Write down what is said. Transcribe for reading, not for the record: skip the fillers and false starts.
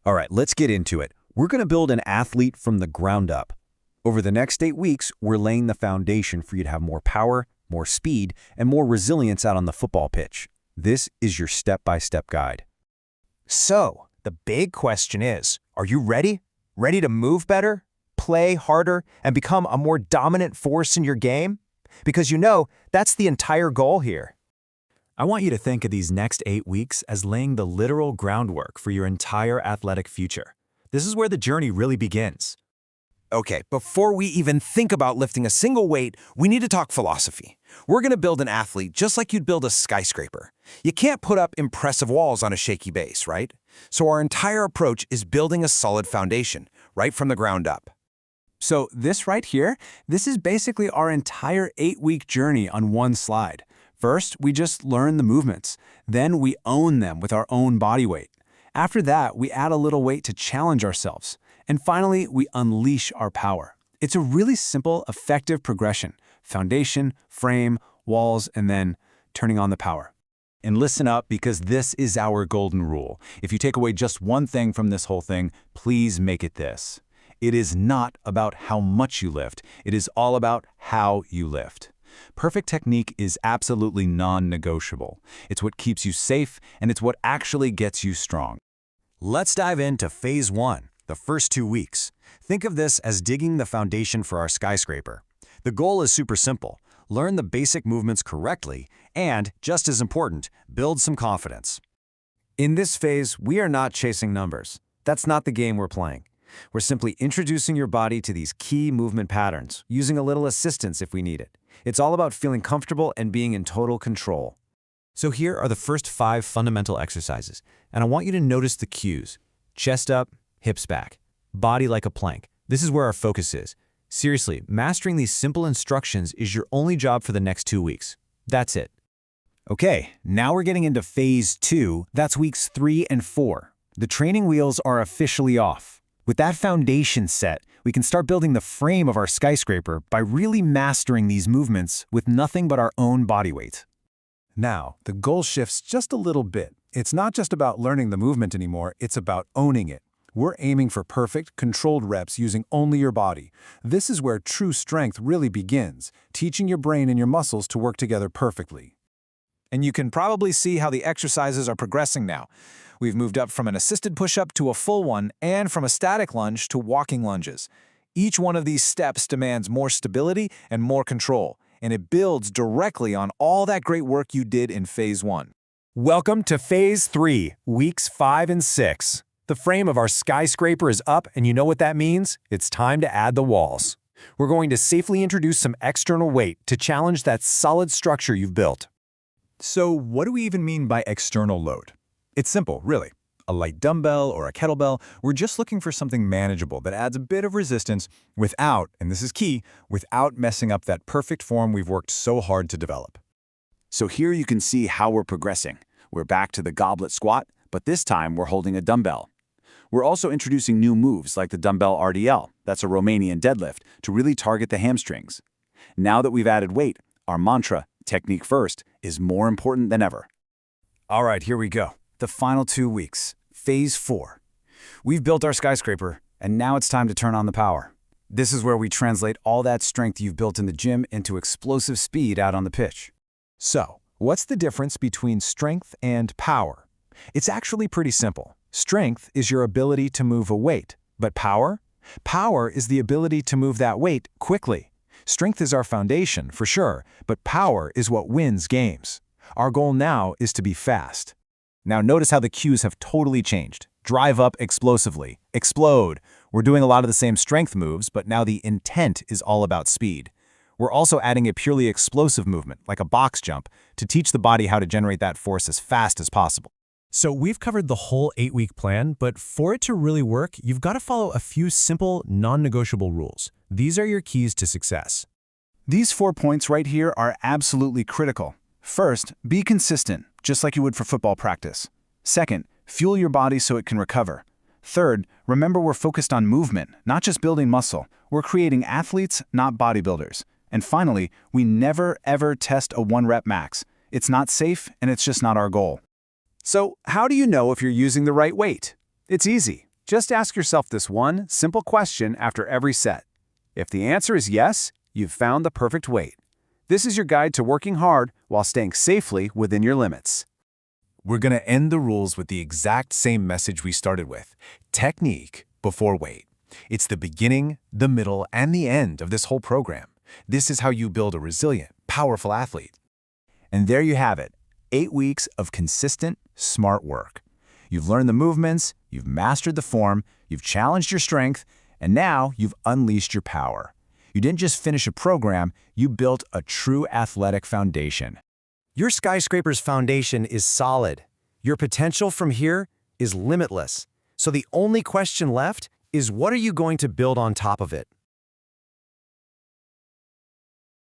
All right, let's get into it. We're going to build an athlete from the ground up. Over the next 8 weeks, we're laying the foundation for you to have more power, more speed, and more resilience out on the football pitch. This is your step-by-step guide. So, the big question is, are you ready? Ready to move better, play harder, and become a more dominant force in your game? Because that's the entire goal here. I want you to think of these next 8 weeks as laying the literal groundwork for your entire athletic future. This is where the journey really begins. Okay, before we even think about lifting a single weight, we need to talk philosophy. We're going to build an athlete just like you'd build a skyscraper. You can't put up impressive walls on a shaky base, right? So our entire approach is building a solid foundation, right from the ground up. So this right here, this is basically our entire 8-week journey on one slide. First, we just learn the movements. Then we own them with our own body weight. After that, we add a little weight to challenge ourselves. And finally, we unleash our power. It's a really simple, effective progression. Foundation, frame, walls, and then turning on the power. And listen up, because this is our golden rule. If you take away just one thing from this whole thing, please make it this. It is not about how much you lift. It is all about how you lift. Perfect technique is absolutely non-negotiable. It's what keeps you safe, and it's what actually gets you strong. Let's dive into Phase 1, the first 2 weeks. Think of this as digging the foundation for our skyscraper. The goal is super simple. Learn the basic movements correctly, and, just as important, build some confidence. In this phase, we are not chasing numbers. That's not the game we're playing. We're simply introducing your body to these key movement patterns, using a little assistance if we need it. It's all about feeling comfortable and being in total control. So here are the first 5 fundamental exercises, and I want you to notice the cues. Chest up, hips back, body like a plank. This is where our focus is. Seriously, mastering these simple instructions is your only job for the next 2 weeks. That's it. Okay, now we're getting into Phase 2. That's weeks 3 and 4. The training wheels are officially off. With that foundation set, we can start building the frame of our skyscraper by really mastering these movements with nothing but our own body weight. Now, the goal shifts just a little bit. It's not just about learning the movement anymore, it's about owning it. We're aiming for perfect, controlled reps using only your body. This is where true strength really begins, teaching your brain and your muscles to work together perfectly. And you can probably see how the exercises are progressing now. We've moved up from an assisted push-up to a full one, and from a static lunge to walking lunges. Each one of these steps demands more stability and more control, and it builds directly on all that great work you did in Phase 1. Welcome to Phase 3, weeks 5 and 6. The frame of our skyscraper is up, and you know what that means? It's time to add the walls. We're going to safely introduce some external weight to challenge that solid structure you've built. So what do we even mean by external load? It's simple, really. A light dumbbell or a kettlebell, we're just looking for something manageable that adds a bit of resistance without, and this is key, without messing up that perfect form we've worked so hard to develop. So here you can see how we're progressing. We're back to the goblet squat, but this time we're holding a dumbbell. We're also introducing new moves like the dumbbell RDL, that's a Romanian deadlift, to really target the hamstrings. Now that we've added weight, our mantra, technique first, is more important than ever. All right, here we go. The final 2 weeks, Phase 4. We've built our skyscraper, and now it's time to turn on the power. This is where we translate all that strength you've built in the gym into explosive speed out on the pitch. So, what's the difference between strength and power? It's actually pretty simple. Strength is your ability to move a weight, but power? Power is the ability to move that weight quickly. Strength is our foundation, for sure, but power is what wins games. Our goal now is to be fast. Now notice how the cues have totally changed. Drive up explosively, explode. We're doing a lot of the same strength moves, but now the intent is all about speed. We're also adding a purely explosive movement, like a box jump, to teach the body how to generate that force as fast as possible. So we've covered the whole 8-week plan, but for it to really work, you've got to follow a few simple, non-negotiable rules. These are your keys to success. These 4 points right here are absolutely critical. First, be consistent, just like you would for football practice. Second, fuel your body so it can recover. Third, remember we're focused on movement, not just building muscle. We're creating athletes, not bodybuilders. And finally, we never ever test a 1-rep max. It's not safe, and it's just not our goal. So, how do you know if you're using the right weight? It's easy. Just ask yourself this one simple question after every set. If the answer is yes, you've found the perfect weight. This is your guide to working hard while staying safely within your limits. We're going to end the rules with the exact same message we started with: technique before weight. It's the beginning, the middle, and the end of this whole program. This is how you build a resilient, powerful athlete. And there you have it, 8 weeks of consistent, smart work. You've learned the movements, you've mastered the form, you've challenged your strength, and now you've unleashed your power. You didn't just finish a program, you built a true athletic foundation. Your skyscraper's foundation is solid. Your potential from here is limitless. So the only question left is, what are you going to build on top of it?